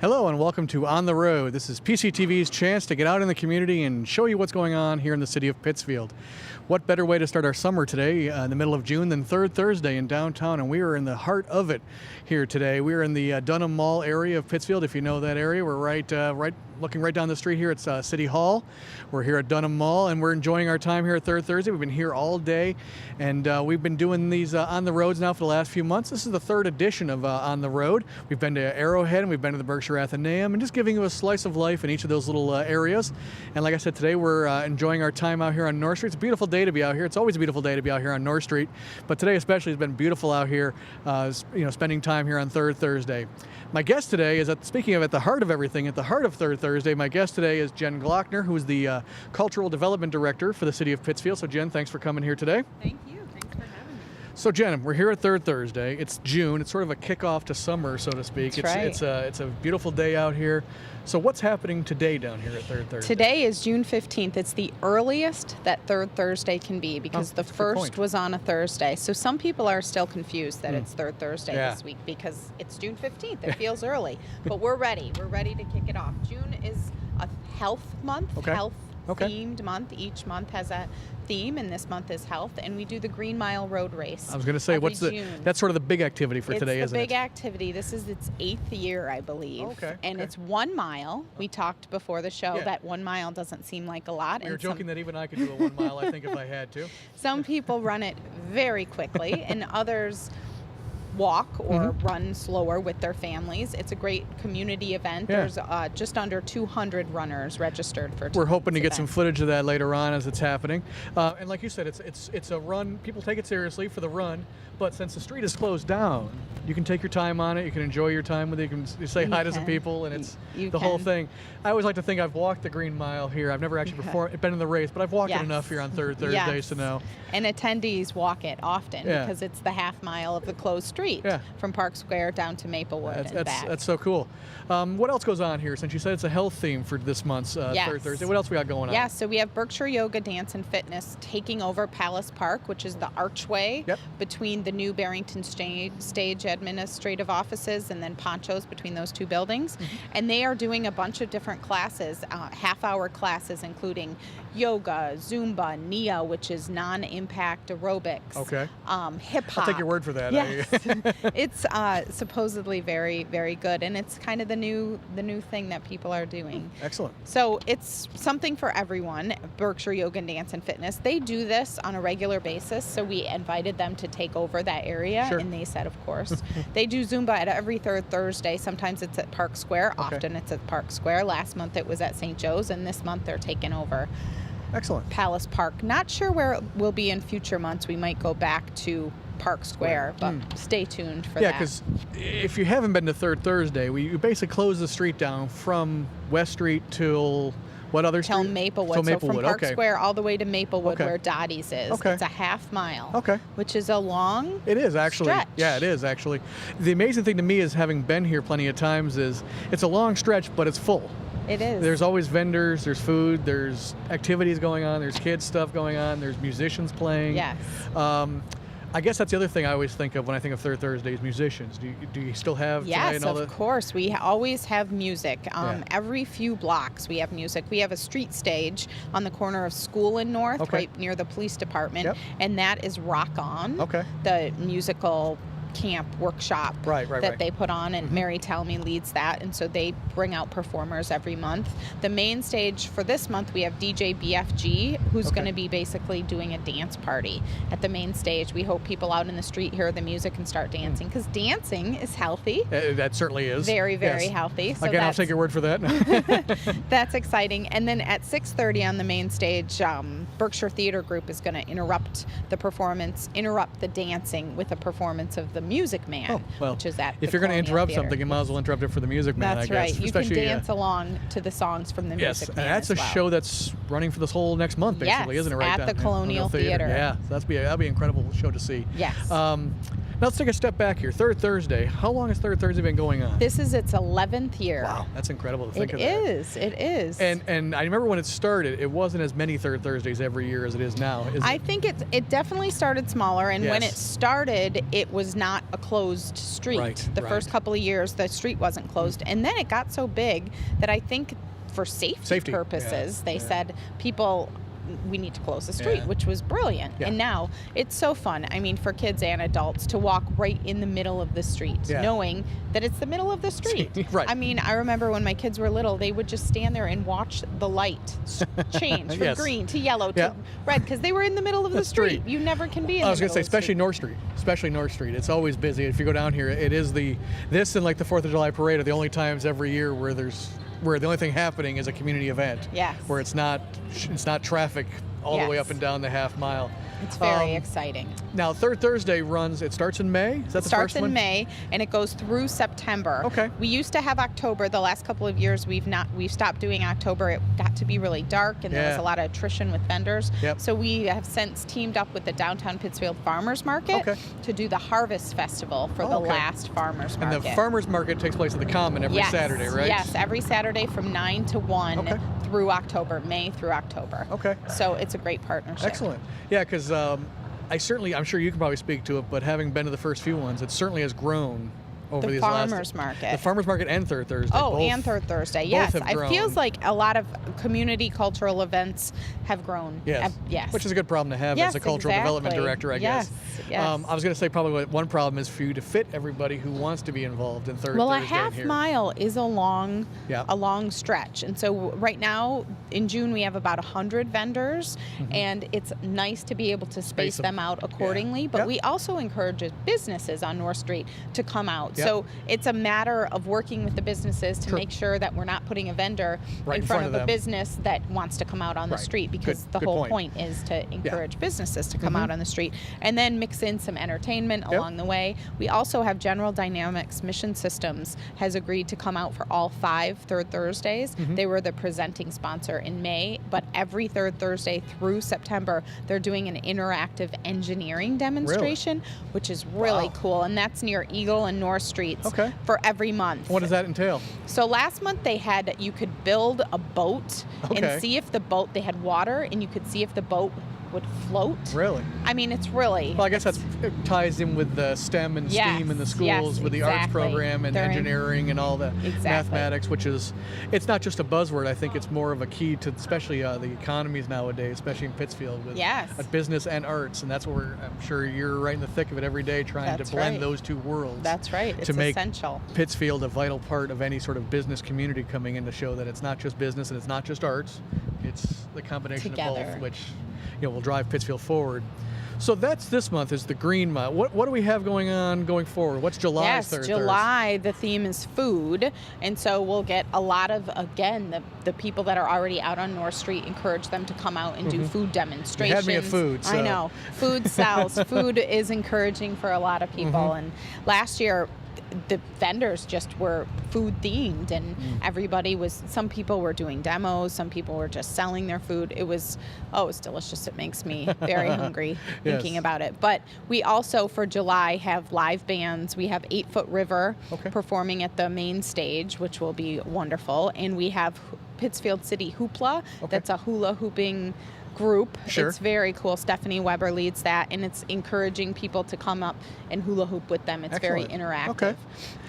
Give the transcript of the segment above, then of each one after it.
Hello and welcome to On the Road. This is PCTV's chance to get out in the community and show you what's going on here in the city of Pittsfield. What better way to start our summer today in the middle of June than Third Thursday in downtown, and we are in the heart of it here today. We are in the Dunham Mall area of Pittsfield. If you know that area, we're looking right down the street here. It's City Hall. We're here at Dunham Mall, and we're enjoying our time here at Third Thursday. We've been here all day, and we've been doing these on the roads now for the last few months. This is the third edition of On the Road. We've been to Arrowhead, and we've been to the Berkshire Athenaeum, and just giving you a slice of life in each of those little areas. And like I said, today we're enjoying our time out here on North Street. It's a beautiful day to be out here. It's always a beautiful day to be out here on North Street, but today especially has been beautiful out here, spending time here on Third Thursday. My guest today is, speaking of at the heart of everything, at the heart of Third Thursday, my guest today is Jen Glockner, who is the Cultural Development Director for the City of Pittsfield. So Jen, thanks for coming here today. Thank you. Thanks for having me. So Jen, we're here at Third Thursday. It's June. It's sort of a kickoff to summer, so to speak. That's right. It's a beautiful day out here. So what's happening today down here at Third Thursday? Today is June 15th. It's the earliest that Third Thursday can be because the first was on a Thursday. So some people are still confused that it's Third Thursday this week because it's June 15th. It feels early. But we're ready. We're ready to kick it off. June is a health month, health-themed month. Each month has a theme, and this month is health, and we do the Green Mile Road Race. I was going to say, that's sort of the big activity for today, isn't it? It's the big activity. This is its 8th year, I believe. It's 1 mile. We talked before the show that 1 mile doesn't seem like a lot. We were joking that even I could do a 1 mile, I think, if I had to. Some people run it very quickly, and others walk or run slower with their families. It's a great community event. There's just under 200 runners registered for. We're hoping to get some footage of that later on as it's happening. And like you said, it's a run. People take it seriously for the run, but since the street is closed down, you can take your time on it. You can enjoy your time with it. You can say hi to some people, and it's the whole thing. I always like to think I've walked the Green Mile here. I've never actually been in the race, but I've walked it enough here on Third Thursdays to know. And attendees walk it often because it's the half mile of the closed street from Park Square down to Maplewood and back. That's so cool. What else goes on here? Since you said it's a health theme for this month's Third Thursday, what else we got going on? Yeah, so we have Berkshire Yoga, Dance, and Fitness taking over Palace Park, which is the archway between the new Barrington Stage administrative offices and then Poncho's between those two buildings. And they are doing a bunch of different classes, half-hour classes, including yoga, Zumba, Nia, which is non-impact aerobics, hip-hop. I'll take your word for that. Yes. It's supposedly very, very good, and it's kind of the new thing that people are doing. Excellent. So it's something for everyone, Berkshire Yoga and Dance and Fitness. They do this on a regular basis, so we invited them to take over that area, and they said, of course. They do Zumba at every third Thursday. Sometimes it's at Park Square. Often it's at Park Square. Last month it was at St. Joe's, and this month they're taking over Palace Park. Not sure where it will be in future months. We might go back to Park Square, but stay tuned for that. Yeah, because if you haven't been to Third Thursday, we basically close the street down from West Street till what other street? Till Maplewood. So from Park Square all the way to Maplewood where Dottie's is. It's a half mile, which is a long It is actually. stretch. Yeah, it is actually. The amazing thing to me is, having been here plenty of times, is it's a long stretch, but it's full. It is. There's always vendors, there's food, there's activities going on, there's kids stuff going on, there's musicians playing. Yes. I guess that's the other thing I always think of when I think of Third Thursday is musicians. Do you still have Yes, of course. We always have music. Every few blocks we have music. We have a street stage on the corner of School and North, right near the police department, and that is Rock On, the musical camp workshop that they put on, and Mary Talmy leads that, and so they bring out performers every month. The main stage for this month, we have DJ BFG, who's going to be basically doing a dance party at the main stage. We hope people out in the street hear the music and start dancing, because dancing is healthy. That certainly is. Very, very healthy. So again, I'll take your word for that. That's exciting. And then at 6:30 on the main stage, Berkshire Theater Group is going to interrupt the dancing with a performance of the Music Man, which is at if you're going to interrupt something, you might as well interrupt it for the Music Man. That's I guess. right. You can dance along to the songs from the Music Man. Yes, and that's a show that's running for this whole next month, basically, isn't it? Right at the Colonial Theater. Yeah, that'll be an incredible show to see. Yes. Now let's take a step back here. Third Thursday. How long has Third Thursday been going on? This is its 11th year. Wow, that's incredible to think of that. It is. And I remember when it started, it wasn't as many Third Thursdays every year as it is now. I think it definitely started smaller, and when it started, it was not a closed street. The first couple of years, the street wasn't closed, and then it got so big that I think for safety purposes, they said we need to close the street, which was brilliant. And now it's so fun. I mean, for kids and adults to walk right in the middle of the street, knowing that it's the middle of the street. I mean, I remember when my kids were little, they would just stand there and watch the light change from green to yellow to red because they were in the middle of the street. You never can be in the middle. I was going to say, especially North Street. Especially North Street. It's always busy. If you go down here, it is this and like the 4th of July parade are the only times every year where the only thing happening is a community event. Where it's not traffic all the way up and down the half mile. It's very exciting. Now, Third Thursday it starts in May? Is that the first one? It starts in May, and it goes through September. Okay. We used to have October. The last couple of years, we've stopped doing October. It got to be really dark, and there was a lot of attrition with vendors. So we have since teamed up with the Downtown Pittsfield Farmers Market to do the Harvest Festival for the last Farmers Market. And the Farmers Market takes place at the Common every Saturday, right? Yes, every Saturday from 9 to 1 through October, May through October. So it's a great partnership. Excellent. Yeah, because I'm sure you can probably speak to it, but having been to the first few ones, it certainly has grown over these last... The Farmers Market. The Farmers Market and Third Thursday. And Third Thursday, yes. It feels like a lot of community cultural events have grown. Yes. Which is a good problem to have as a cultural development director, I guess. I was going to say probably one problem is for you to fit everybody who wants to be involved in Third Thursday. Well, a half mile is a long stretch. And so right now, in June, we have about 100 vendors, and it's nice to be able to space them out accordingly. But we also encourage businesses on North Street to come out. So it's a matter of working with the businesses to make sure that we're not putting a vendor in front of a business that wants to come out on the street, because the whole point is to encourage businesses to come out on the street, and then mix in some entertainment along the way. We also have General Dynamics Mission Systems has agreed to come out for all 5 Third Thursdays. They were the presenting sponsor in May, but every Third Thursday through September, they're doing an interactive engineering demonstration, which is really cool, and that's near Eagle and North Streets for every month. What does that entail? So last month you could build a boat and see if they had water, and you could see if the boat would float. Really? I mean, it's really... Well, I guess it ties in with the STEM and STEAM in the schools, with the arts program and engineering and all the mathematics, which is, it's not just a buzzword. I think it's more of a key to especially the economies nowadays, especially in Pittsfield, with business and arts. And that's what I'm sure you're right in the thick of it every day, trying to blend those two worlds. That's right. It's to make essential. Pittsfield a vital part of any sort of business community coming in, to show that it's not just business and it's not just arts. It's the combination of both, which will drive Pittsfield forward. So that's this month, is the Green Month. What do we have going on going forward? What's July's Third Thursday? July, the theme is food. And so we'll get a lot of, again, the people that are already out on North Street, encourage them to come out and do food demonstrations. You had me at food, so. I know. Food sells. Food is encouraging for a lot of people. And last year, the vendors just were food themed, and some people were doing demos, some people were just selling their food. It was delicious. It makes me very hungry thinking about it. But we also, for July, have live bands. We have 8 Foot River performing at the main stage, which will be wonderful. And we have Pittsfield City Hoopla. That's a hula hooping group. It's very cool. Stephanie Weber leads that, and it's encouraging people to come up and hula hoop with them. It's very interactive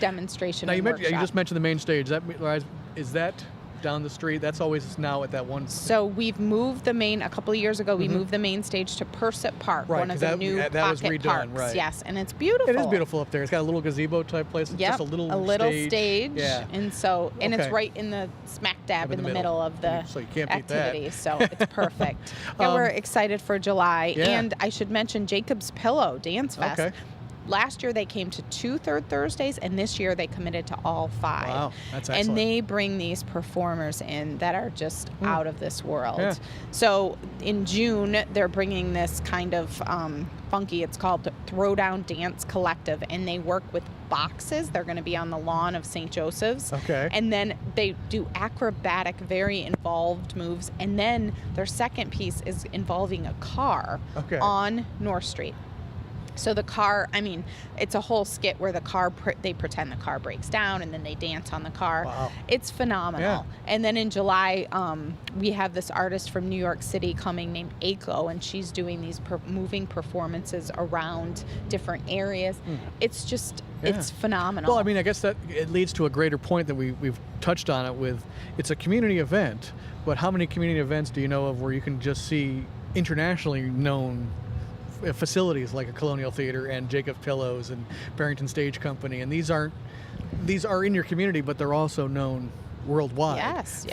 demonstration. Now you just mentioned the main stage. Is that down the street? That's always now at that one. So we've moved the main, a couple of years ago, we moved the main stage to Persit Park, one of the new pocket parks. Yes, and it's beautiful. It is beautiful up there. It's got a little gazebo type place. It's just a little stage. Yeah. And so, and it's right in the smack dab in the middle of the activity. So it's perfect. And we're excited for July. And I should mention Jacob's Pillow Dance Fest. Last year they came to 2 Third Thursdays, and this year they committed to all 5. Wow, that's excellent. And they bring these performers in that are just out of this world. So in June, they're bringing this kind of funky, it's called Throwdown Dance Collective, and they work with boxes. They're going to be on the lawn of St. Joseph's. And then they do acrobatic, very involved moves. And then their second piece is involving a car on North Street. So the car, I mean, it's a whole skit where the car, they pretend the car breaks down and then they dance on the car. Wow. It's phenomenal. Yeah. And then in July, we have this artist from New York City coming named Aiko, and she's doing these moving performances around different areas. It's just, it's phenomenal. Well, I mean, I guess that it leads to a greater point that we've touched on it with, it's a community event, but how many community events do you know of where you can just see internationally known facilities like a Colonial Theater and Jacob's Pillows and Barrington Stage Company, and these are in your community, but they're also known worldwide. Yes.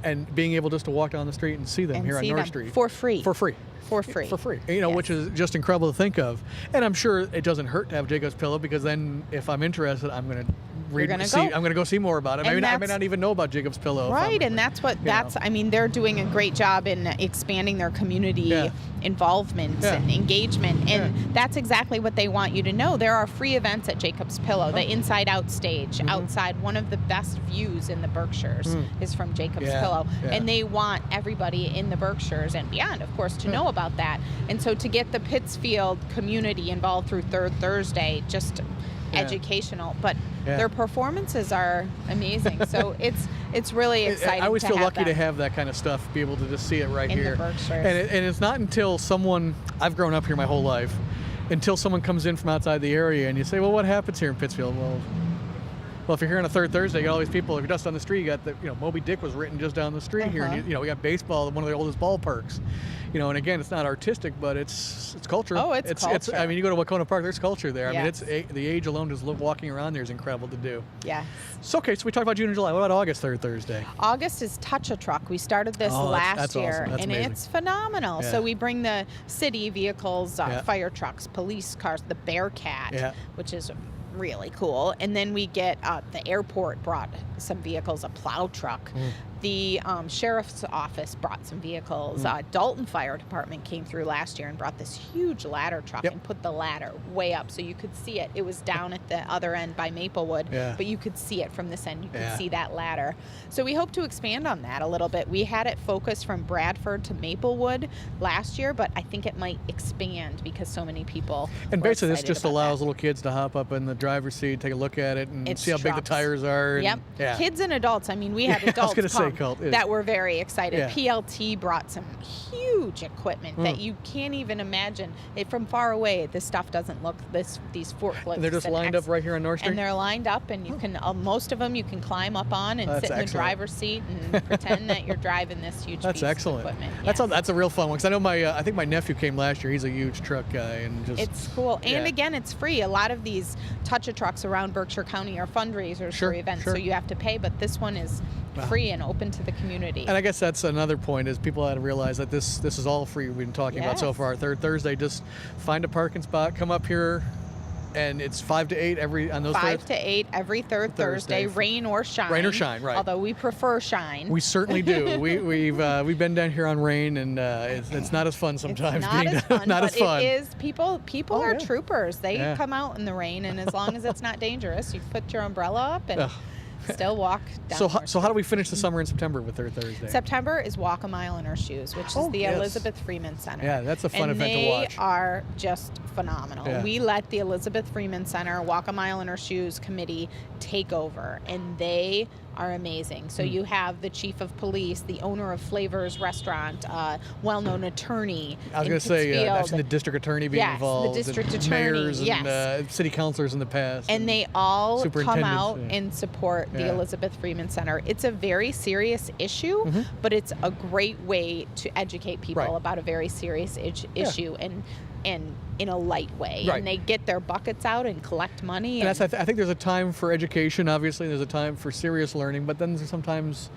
And being able just to walk down the street and see them here on North Street for free. For free. You know, which is just incredible to think of. And I'm sure it doesn't hurt to have Jacob's Pillow, because then if I'm interested, I'm going to I'm going to go see more about it. I may not even know about Jacob's Pillow. Right, and I mean, they're doing a great job in expanding their community involvement and engagement, and that's exactly what they want you to know. There are free events at Jacob's Pillow. The Inside Out stage outside, one of the best views in the Berkshires is from Jacob's Pillow, and they want everybody in the Berkshires and beyond, of course, to know about that. And so to get the Pittsfield community involved through Third Thursday, just educational, but their performances are amazing. So it's really exciting. I always feel lucky to have that kind of stuff, be able to just see it right in here. The Berkshires. And it's not until I've grown up here my whole life, until someone comes in from outside the area and you say, well, what happens here in Pittsfield? Well, if you're here on a Third Thursday, you got all these people. If you're just on the street, you got Moby Dick was written just down the street here. And we got baseball, one of the oldest ballparks. And again, it's not artistic, but it's culture. Oh, it's culture. I mean, you go to Wacona Park, there's culture there. Yes. I mean, the age alone, just walking around there is incredible to do. Yeah. So we talked about June and July. What about August, Third Thursday? August is Touch a Truck. We started this last year, awesome. That's and amazing. it's phenomenal. Yeah. So we bring the city vehicles, fire trucks, police cars, the Bearcat, which is really cool. And then we get the airport brought some vehicles, a plow truck. The sheriff's office brought some vehicles. Dalton Fire Department came through last year and brought this huge ladder truck and put the ladder way up so you could see it. It was down at the other end by Maplewood, but you could see it from this end. You could see that ladder. So we hope to expand on that a little bit. We had it focused from Bradford to Maplewood last year, but I think it might expand because so many people And basically this just allows that. Little kids to hop up in the driver's seat, take a look at it, and see how big the trucks. tires are. And, Kids and adults. I mean, we had adults that were very excited. PLT brought some huge equipment that you can't even imagine. From far away, this stuff doesn't look these forklifts. And they're just lined up right here on North Street? And they're lined up, and you can most of them you can climb up on and sit in the driver's seat and pretend that you're driving this huge piece of equipment. That's a real fun one, because I know I think my nephew came last year. He's a huge truck guy, and it's cool. And again, it's free. A lot of these Touch a Trucks around Berkshire County are fundraisers for events, so you have to pay, but this one is free and open to the community. And I guess that's another point, is people had to realize that this is all free. We've been talking about so far. Third Thursday, just find a parking spot, come up here, and it's 5 to 8 on those 5 to 8 every third Thursday, rain or shine. Rain or shine, right? Although we prefer shine. We certainly do. We've been down here on rain, and it's not as fun sometimes. Not as fun. It is. People are troopers. They come out in the rain, and as long as it's not dangerous, you put your umbrella up and still walk down. So how do we finish the summer in September with Third Thursday? September is Walk a Mile in Our Shoes, which is the Elizabeth Freeman Center. Yeah, that's a fun event to watch. They are just phenomenal. Yeah. We let the Elizabeth Freeman Center Walk a Mile in Our Shoes committee take over, and they are amazing. So you have the chief of police, the owner of Flavors Restaurant, well-known attorney. I was going to say, I've seen the district attorney being involved. The district and attorney, mayors and city councilors in the past. And they all come out and support the Elizabeth Freeman Center. It's a very serious issue, but it's a great way to educate people about a very serious issue and in a light way. Right. And they get their buckets out and collect money. And I think there's a time for education, obviously. There's a time for serious learning, but then there's sometimes,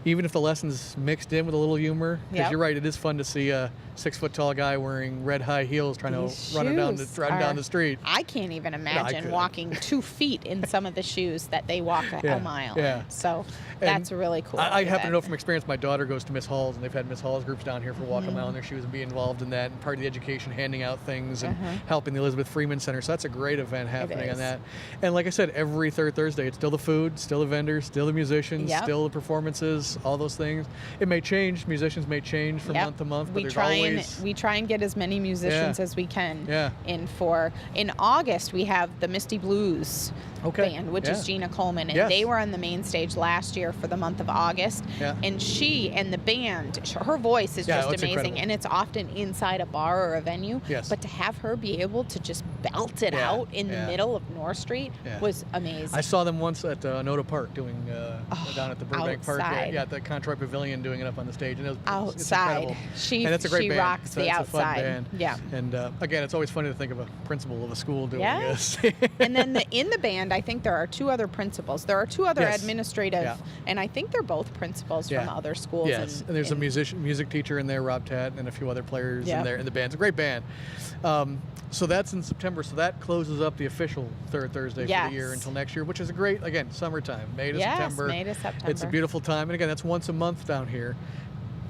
even if the lesson's mixed in with a little humor, because you're right, it is fun to see a 6-foot-tall guy wearing red high heels trying to run down the street. I can't even imagine walking 2 feet in some of the shoes that they walk a mile in. So that's really cool. I happen to know from experience, my daughter goes to Miss Hall's, and they've had Miss Hall's groups down here for Walk a Mile in Their Shoes and be involved in that, and part of the education, handing out things and helping the Elizabeth Freeman Center. So that's a great event happening on that. And like I said, every third Thursday, it's still the food, still the vendors, still the musicians, still the performances, all those things. It may change. Musicians may change from month to month, but there's always try and get as many musicians as we can in for. In August, we have the Misty Blues band, which is Gina Coleman, and they were on the main stage last year for the month of August. And she and the band, her voice is just amazing, incredible. And it's often inside a bar or a venue. But to have her be able to just belt it out in the middle of North Street was amazing. I saw them once at Noda Park doing down at the Burbank Park, at the Controy Pavilion, doing it up on the stage, and it was outside. It's and it's a great she band. rocks the outside. It's a fun band. Yeah. And again, it's always funny to think of a principal of a school doing this. And then in the band, I think there are 2 other principals. There are 2 other administrative, and I think they're both principals from other schools. Yes, and there's a music teacher in there, Rob Tat, and a few other players in there in the band. It's a great band. So that's in September. So that closes up the official third Thursday for the year until next year, which is a great, again, summertime, May to September. May to September. It's a beautiful time, and again, that's once a month down here.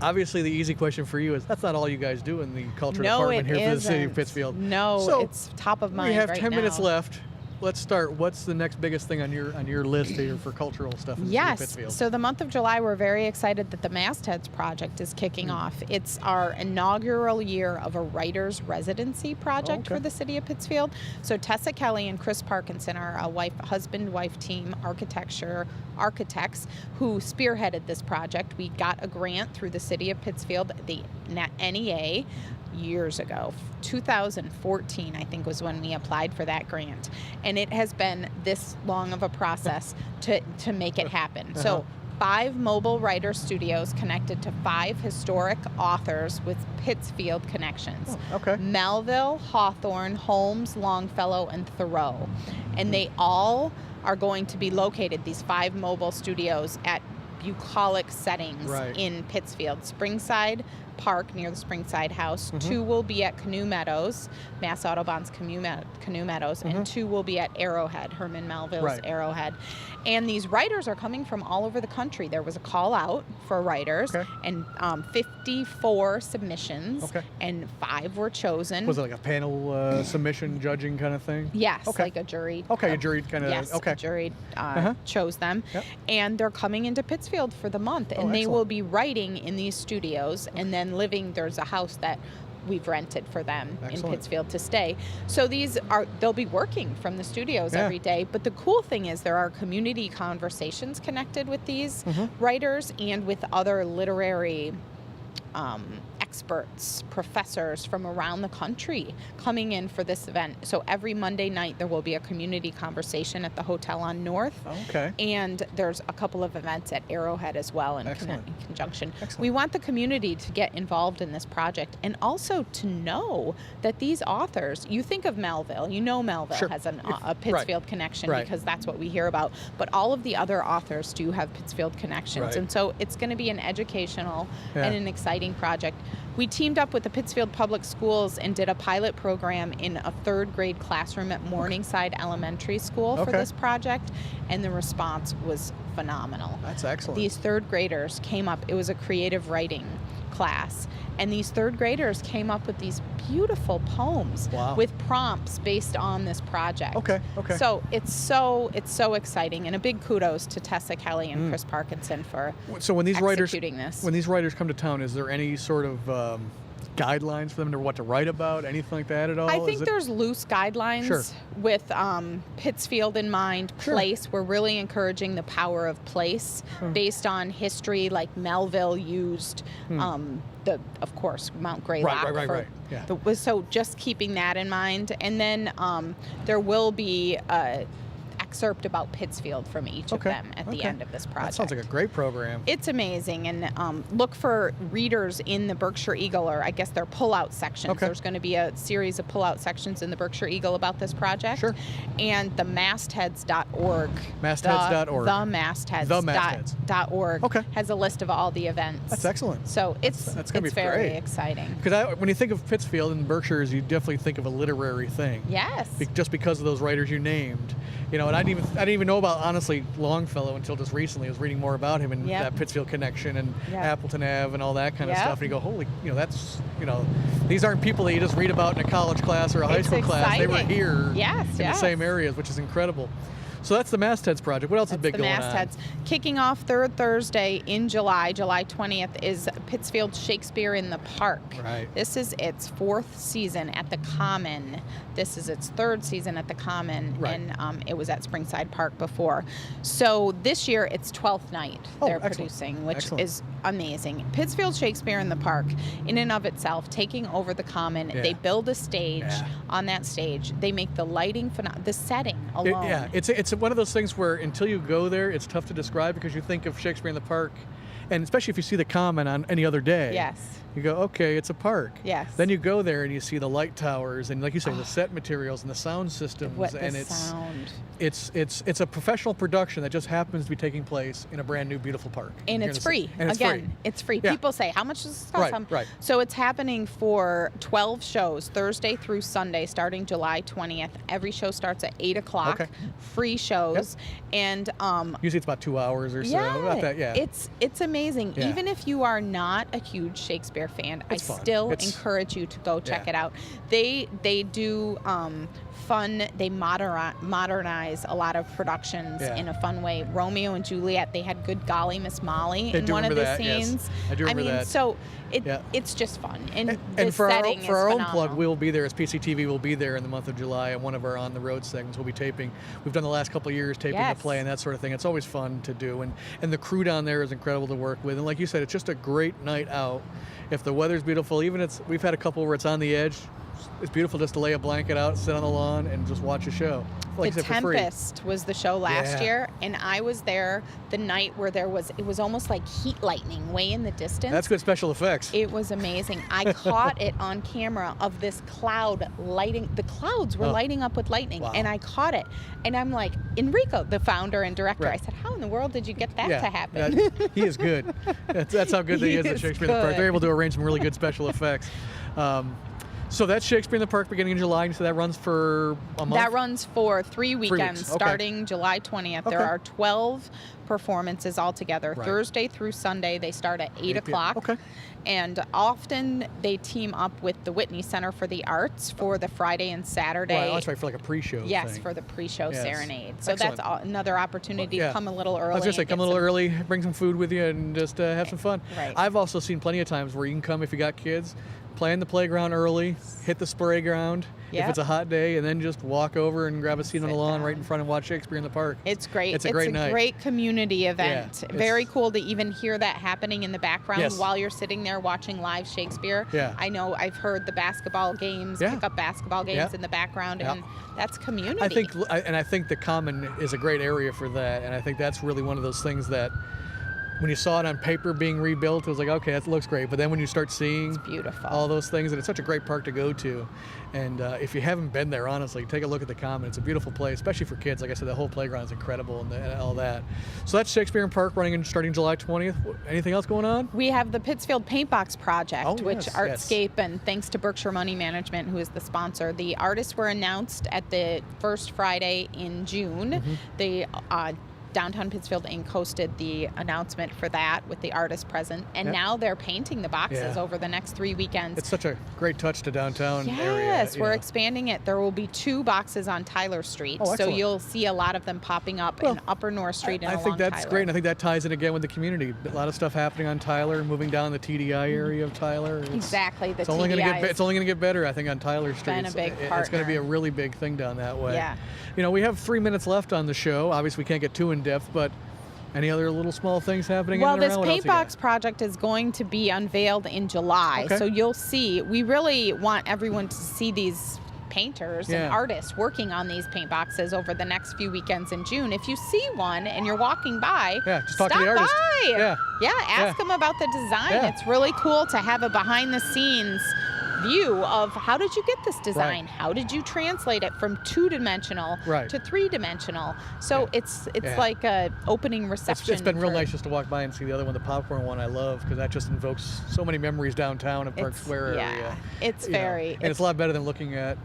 Obviously, the easy question for you is, that's not all you guys do in the culture department here for the City of Pittsfield. No, so it's top of mind. We have right 10 now. minutes left. Let's start. What's the next biggest thing on your list here for cultural stuff in the City of Pittsfield? So the month of July, we're very excited that the Mastheads project is kicking off. It's our inaugural year of a writer's residency project for the City of Pittsfield. So Tessa Kelly and Chris Parkinson are a husband-wife team architects who spearheaded this project. We got a grant through the City of Pittsfield, the NEA, years ago. 2014, I think, was when we applied for that grant. And it has been this long of a process to make it happen. So 5 mobile writer studios connected to 5 historic authors with Pittsfield connections. Melville, Hawthorne, Holmes, Longfellow, and Thoreau. And they all are going to be located, these 5 mobile studios, at bucolic settings in Pittsfield. Springside Park near the Springside House. 2 will be at Canoe Meadows, Mass Autobahn's Canoe Meadows, and 2 will be at Arrowhead, Herman Melville's Arrowhead. And these writers are coming from all over the country. There was a call out for writers, and 54 submissions, and 5 were chosen. Was it like a panel submission judging kind of thing? Yes, like a jury. A jury kind of. Yes, a jury chose them, and they're coming into Pittsfield for the month, and they will be writing in these studios, and then living. There's a house that we've rented for them in Pittsfield to stay. So they'll be working from the studios every day. But the cool thing is there are community conversations connected with these writers and with other literary experts, professors from around the country coming in for this event. So every Monday night there will be a community conversation at the Hotel on North. And there's a couple of events at Arrowhead as well in conjunction. We want the community to get involved in this project and also to know that these authors, you think of Melville, Melville has a Pittsfield connection because that's what we hear about, but all of the other authors do have Pittsfield connections. And so it's going to be an educational and an exciting project. We teamed up with the Pittsfield Public Schools and did a pilot program in a 3rd grade classroom at Morningside Elementary School for this project, and the response was phenomenal. That's excellent. These 3rd graders came up, it was a creative writing class, and these 3rd graders came up with these beautiful poems with prompts based on this project. So it's so exciting, and a big kudos to Tessa Kelly and Chris Parkinson for executing this. When these writers come to town, is there any sort of guidelines for them to what to write about, anything like that at all? I think there's loose guidelines with Pittsfield in mind. Place, we're really encouraging the power of place based on history, like Melville used of course, Mount Greylock. So just keeping that in mind. And then there will be excerpt about Pittsfield from each of them at the end of this project. That sounds like a great program. It's amazing, and look for readers in the Berkshire Eagle, or I guess they're pull-out sections. There's going to be a series of pull-out sections in the Berkshire Eagle about this project. And the mastheads.org. Mastheads.org. Mastheads.org has a list of all the events. That's excellent. So it's very exciting. Because when you think of Pittsfield and Berkshires, you definitely think of a literary thing. Yes. Just because of those writers you named. And I didn't even know about, honestly, Longfellow until just recently. I was reading more about him and that Pittsfield connection and Appleton Ave and all that kind of stuff. And you go, holy, that's, these aren't people that you just read about in a college class or a high school class. They were here in the same areas, which is incredible. So that's the Mastheads project. What else is big going on? The Mastheads. Kicking off third Thursday in July 20th, is Pittsfield Shakespeare in the Park. Right. This is its 4th season at the Common. This is its 3rd season at the Common, right. and it was at Springside Park before. So this year it's 12th night they're producing, which is amazing. Pittsfield Shakespeare in the Park, in and of itself, taking over the Common. They build a stage. On that stage, they make the lighting, the setting alone. It's one of those things where until you go there, it's tough to describe, because you think of Shakespeare in the Park, and especially if you see the Common on any other day. Yes. You go, okay, it's a park. Yes. Then you go there and you see the light towers and, like you say, the set materials and the sound systems. It's a professional production that just happens to be taking place in a brand new, beautiful park. And it's free. It's free. Yeah. People say, how much does this cost? Right. So it's happening for 12 shows, Thursday through Sunday, starting July 20th. Every show starts at 8 o'clock. Okay. Free shows. And usually it's about 2 hours or so. About that, It's amazing. Yeah. Even if you are not a huge Shakespeare fan, it's I fun. still encourage you to go check it out. They do fun. They modernize a lot of productions in a fun way. Romeo and Juliet, they had Good Golly Miss Molly in one of the scenes. Yes. I do remember that. So it's just fun. And for setting our own phenomenal. plug, we'll be there as PCTV. Will be there in the month of July, and one of our on the road segments we'll be taping. We've done the last couple of years taping the play and that sort of thing. It's always fun to do, and the crew down there is incredible to work with. And like you said, it's just a great night out. If the weather's beautiful, we've had a couple where it's on the edge. It's beautiful just to lay a blanket out, sit on the lawn, and just watch a show. Like The Tempest was the show last year, and I was there the night where it was almost like heat lightning way in the distance. That's good special effects. It was amazing. I caught it on camera of this cloud lighting. The clouds were lighting up with lightning, and I caught it. And I'm like, Enrico, the founder and director, I said, how in the world did you get that to happen? He is good. That's how good he is at Shakespeare in the Park. They're able to arrange some really good special effects. So that's Shakespeare in the Park beginning in July. So that runs for a month? That runs for 3 weekends, Okay. starting July 20th. There are 12 performances altogether. Right. Thursday through Sunday, they start at 8 o'clock. Okay. And often they team up with the Whitney Center for the Arts for the Friday and Saturday. Right, that's right, for like a pre-show thing. For the pre-show serenade. So Excellent. that's another opportunity to come a little early. I was going to say, come a little early, bring some food with you, and just have some fun. Right. I've also seen plenty of times where you can come if you got kids, play in the playground early, hit the spray ground if it's a hot day, and then just walk over and grab a seat on the lawn right in front and watch Shakespeare in the Park. It's great. It's a great night. Great community event. Yeah, very cool to even hear that happening in the background while you're sitting there watching live Shakespeare. Yeah. I know I've heard the basketball games, pick up basketball games in the background, and that's community. I think the Common is a great area for that, and I think that's really one of those things that when you saw it on paper being rebuilt, it was like, okay, that looks great. But then when you start seeing all those things, and it's such a great park to go to. And if you haven't been there, honestly, take a look at the Common. It's a beautiful place, especially for kids. Like I said, the whole playground is incredible and all that. So that's Shakespeare in Park running and starting July 20th. Anything else going on? We have the Pittsfield Paintbox Project, which Artscape, and thanks to Berkshire Money Management, who is the sponsor. The artists were announced at the first Friday in June. The Downtown Pittsfield Inc. hosted the announcement for that with the artists present, and now they're painting the boxes over the next 3 weekends. It's such a great touch to downtown area. Yes, we're expanding it. There will be 2 boxes on Tyler Street, so you'll see a lot of them popping up in Upper North Street and along Tyler. I think that's great, and I think that ties in again with the community. A lot of stuff happening on Tyler, moving down the TDI area of Tyler. Exactly, it's only going to get better, I think, on Tyler Street. Been a big partner. It's going to be a really big thing down that way. Yeah. You know, we have 3 minutes left on the show. Obviously, we can't get too in depth, but any other little small things happening? Well, in and this around? Paintbox project is going to be unveiled in July, so you'll see. We really want everyone to see these painters and artists working on these paint boxes over the next few weekends in June. If you see one and you're walking by, just talk to the artist. Ask them about the design. It's really cool to have a behind-the-scenes view of how did you get this design? How did you translate it from 2-dimensional to 3-dimensional? So it's like a opening reception. It's been real nice just to walk by and see the other one, the popcorn one. I love because that just invokes so many memories downtown in Park Square area. It's very. And it's a lot better than looking at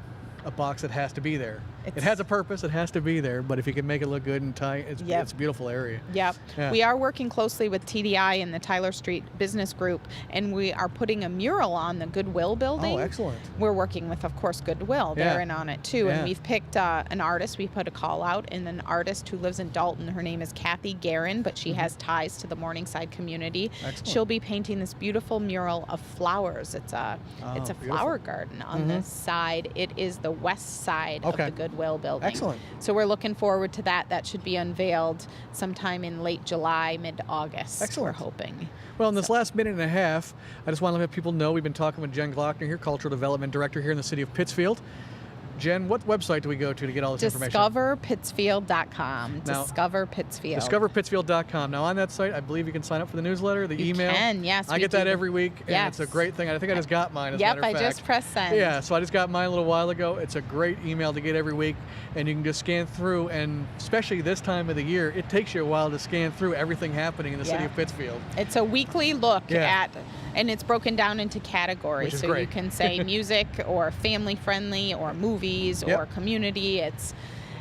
a box that has to be there. It It's- has a purpose. It has to be there. But if you can make it look good and tight, it's a beautiful area. Yep. Yeah. We are working closely with TDI and the Tyler Street Business Group, and we are putting a mural on the Goodwill building. Oh, excellent. We're working with, of course, Goodwill. Yeah. They're in on it too. Yeah. And we've picked an artist. We put a call out, and an artist who lives in Dalton. Her name is Kathy Guerin, but she has ties to the Morningside community. Excellent. She'll be painting this beautiful mural of flowers. It's a beautiful. flower garden on this side. It is the west side of the Goodwill building. Excellent. So we're looking forward to that. That should be unveiled sometime in late July, mid-August. Excellent. We're hoping. Well, in this last minute and a half, I just want to let people know we've been talking with Jen Glockner here, Cultural Development Director here in the City of Pittsfield. Jen, what website do we go to get all this information? DiscoverPittsfield.com. Now, Discover Pittsfield. DiscoverPittsfield.com. Now, on that site, I believe you can sign up for the newsletter, the email. You can, yes. I we get that do. every week, and Yes. it's a great thing. I think I just got mine, as a Yep, matter of I fact. just pressed send. Yeah, so I just got mine a little while ago. It's a great email to get every week, and you can just scan through, and especially this time of the year, it takes you a while to scan through everything happening in the city of Pittsfield. It's a weekly look at, and it's broken down into categories. Which is so great. you can say music or family friendly or movies or community.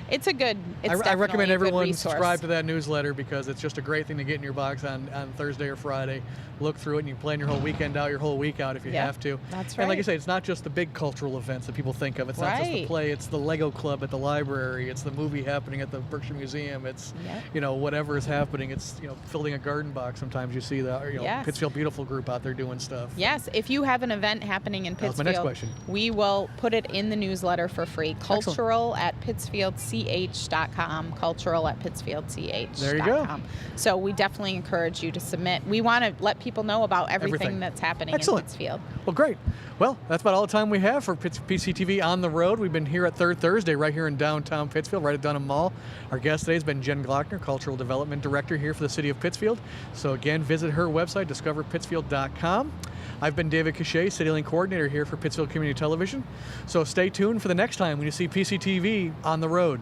It's a good, I recommend everyone resource. subscribe to that newsletter because it's just a great thing to get in your box on Thursday or Friday. Look through it and you plan your whole weekend out, your whole week out if you have to. That's And like right. you say, it's not just the big cultural events that people think of. It's not just the Right. play. It's the Lego Club at the library. It's the movie happening at the Berkshire Museum. It's whatever is happening. It's filling a garden box. Sometimes you see the Pittsfield Beautiful group out there doing stuff. Yes, if you have an event happening in That was Pittsfield, my next question. we will put it in the newsletter for free. Cultural at PittsfieldCH.com. Cultural at PittsfieldCH.com. There you go. So we definitely encourage you to submit. We want to let people know about everything that's happening Excellent. in Pittsfield. Well, great. Well, that's about all the time we have for PCTV on the road. We've been here at Third Thursday right here in downtown Pittsfield, right at Dunham Mall. Our guest today has been Jen Glockner, Cultural Development Director here for the City of Pittsfield. So again, visit her website, discoverpittsfield.com. I've been David Cachat, Citylink Coordinator here for Pittsfield Community Television. So stay tuned for the next time when you see PCTV on the road.